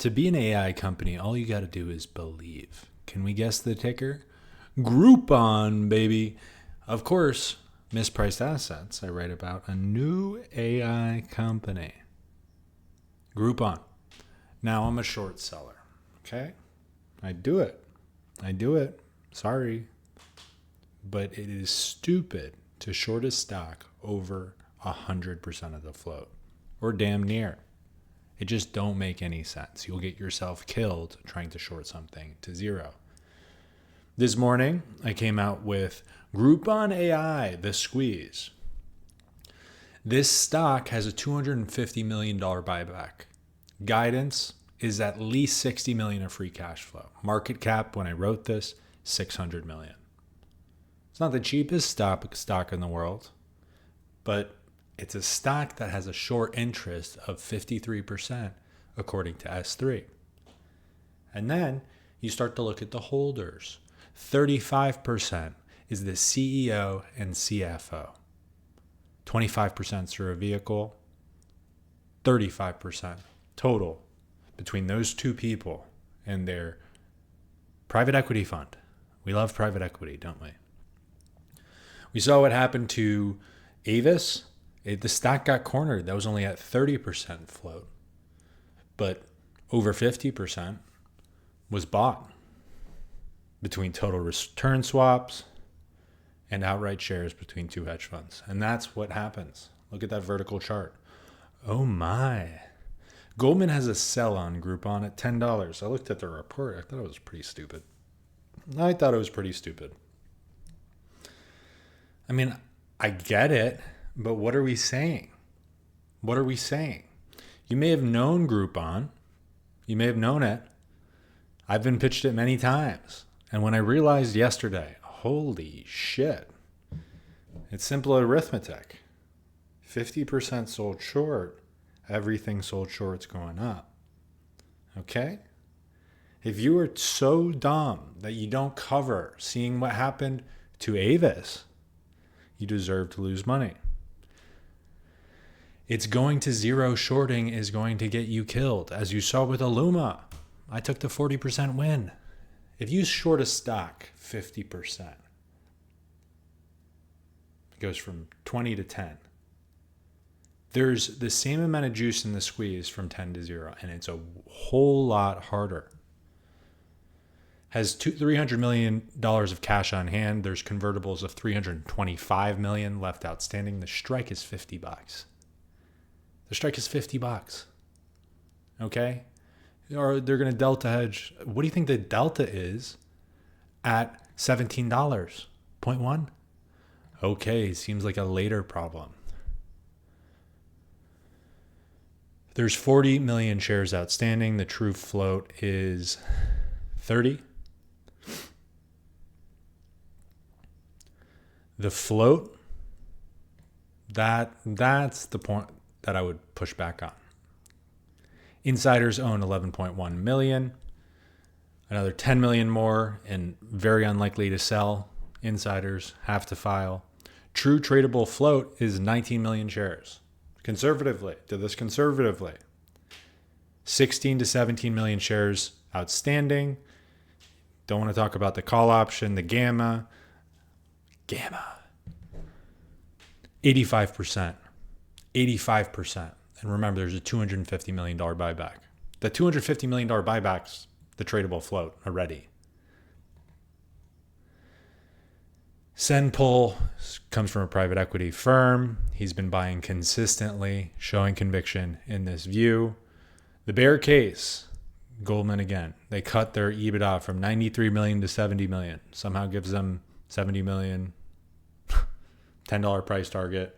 To be an AI company, all you got to do is believe. Can we guess the ticker? Groupon, baby. Of course, mispriced assets. I write about a new AI company. Groupon. Now I'm a short seller. Okay? I do it. Sorry. But it is stupid to short a stock over 100% of the float. Or damn near. It just don't make any sense. You'll get yourself killed trying to short something to zero. This morning, I came out with Groupon AI, the squeeze. This stock has a $250 million buyback. Guidance is at least $60 million of free cash flow. Market cap, when I wrote this, $600 million. It's not the cheapest stock in the world, but it's a stock that has a short interest of 53%, according to S3. And then you start to look at the holders. 35% is the CEO and CFO. 25% through a vehicle. 35% total between those two people and their private equity fund. We love private equity, don't we? We saw what happened to Avis. The stock got cornered. That was only at 30% float. But over 50% was bought between total return swaps and outright shares between two hedge funds. And that's what happens. Look at that vertical chart. Oh my. Goldman has a sell on Groupon at $10. I looked at the report. I thought it was pretty stupid. I mean, I get it. But what are we saying? You may have known Groupon. You may have known it. I've been pitched it many times. And when I realized yesterday, holy shit, it's simple arithmetic. 50% sold short, everything sold short's going up. Okay? If you are so dumb that you don't cover seeing what happened to Avis, you deserve to lose money. It's going to zero shorting is going to get you killed. As you saw with Illuma, I took the 40% win. If you short a stock 50%, it goes from 20 to 10. There's the same amount of juice in the squeeze from 10 to 0, and it's a whole lot harder. Has $300 million of cash on hand. There's convertibles of $325 million left outstanding. The strike is $50. The strike is $50. Okay? Or they're going to delta hedge. What do you think the delta is at $17? 0.1? Okay, seems like a later problem. There's 40 million shares outstanding. The true float is 30. The float, that's the point that I would push back on. Insiders own 11.1 million. Another 10 million more, and very unlikely to sell. Insiders have to file. True tradable float is 19 million shares. Conservatively, do this conservatively. 16 to 17 million shares outstanding. Don't want to talk about the call option, the gamma. 85%. 85%. And remember, there's a $250 million buyback. The $250 million buyback's the tradable float already. Send pull comes from a private equity firm. He's been buying consistently, showing conviction in this view. The bear case, Goldman again. They cut their EBITDA from 93 million to 70 million. Somehow gives them 70 million, $10 price target,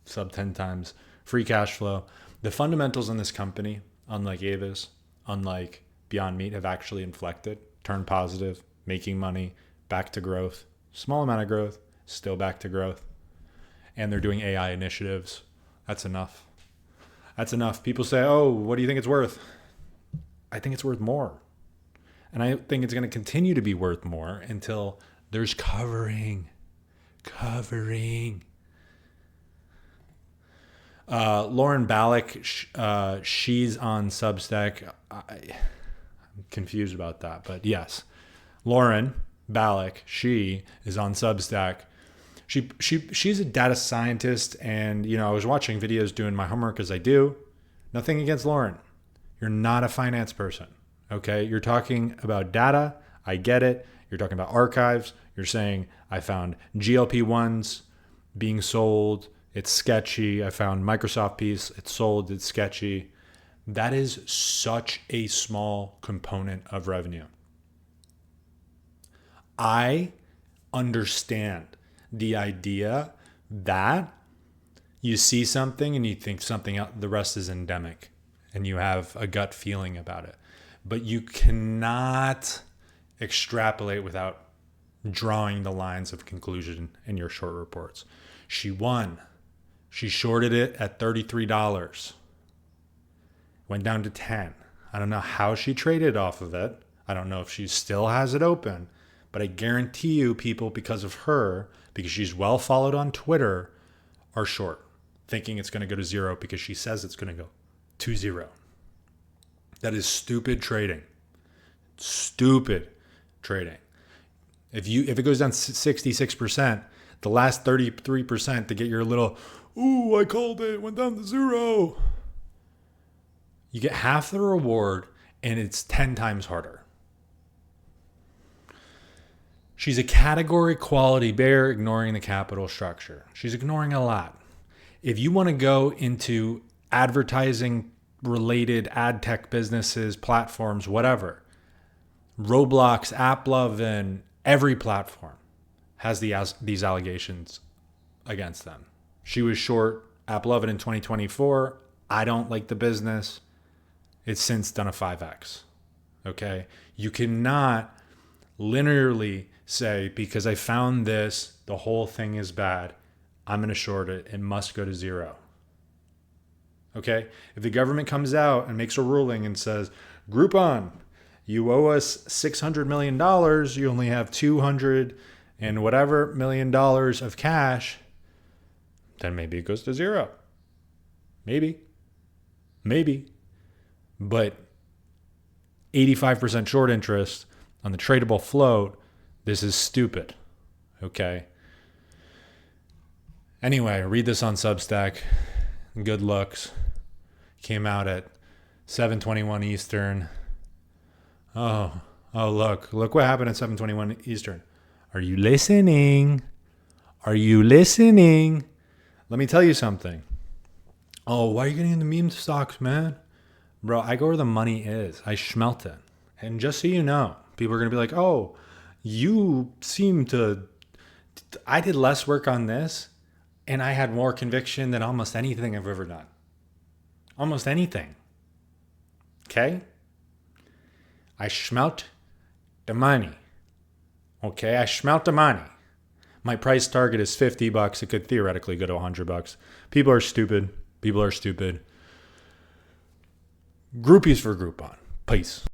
sub 10 times free cash flow. The fundamentals in this company, unlike Avis, unlike Beyond Meat, have actually inflected, turned positive, making money, back to growth. Small amount of growth, still back to growth. And they're doing AI initiatives. That's enough. People say, oh, what do you think it's worth? I think it's worth more. And I think it's going to continue to be worth more until there's covering. Lauren Ballack, she's on Substack. I'm confused about that, but yes, Lauren Ballack, she is on Substack. She's a data scientist, and I was watching videos doing my homework as I do. Nothing against Lauren. You're not a finance person, okay? You're talking about data. I get it. You're talking about archives. You're saying I found GLP-1s being sold. It's sketchy. I found Microsoft piece. It's sold. It's sketchy. That is such a small component of revenue. I understand the idea that you see something and you think something else, the rest is endemic, and you have a gut feeling about it. But you cannot extrapolate without drawing the lines of conclusion in your short reports. She won. She shorted it at $33. Went down to 10. I don't know how she traded off of it. I don't know if she still has it open. But I guarantee you people, because of her, because she's well followed on Twitter, are short, thinking it's going to go to zero because she says it's going to go to zero. That is stupid trading. Stupid trading. If it goes down 66%, the last 33% to get your little, ooh, I called it, went down to zero. You get half the reward, and it's 10 times harder. She's a category quality bear, ignoring the capital structure. She's ignoring a lot. If you want to go into advertising related ad tech businesses, platforms, whatever, Roblox, AppLovin, every platform has these allegations against them. She was short AppLovin in 2024. I don't like the business. It's since done a 5x. Okay? You cannot linearly say, because I found this, the whole thing is bad. I'm going to short it. It must go to zero. Okay? If the government comes out and makes a ruling and says, Groupon, you owe us $600 million, you only have $200 and whatever million dollars of cash, then maybe it goes to zero. Maybe. But 85% short interest on the tradable float, this is stupid. Okay? Anyway, read this on Substack. Good looks. Came out at 7:21 Eastern. Oh, look what happened at 7:21 Eastern. Are you listening? Let me tell you something. Oh, why are you getting into meme stocks, man? Bro, I go where the money is. I smelt it. And just so you know, people are going to be like, oh, you seem to... I did less work on this, and I had more conviction than almost anything I've ever done. Almost anything. Okay? I smelt the money. Okay? I smelt the money. My price target is $50. It could theoretically go to $100. People are stupid. Groupies for Groupon. Peace.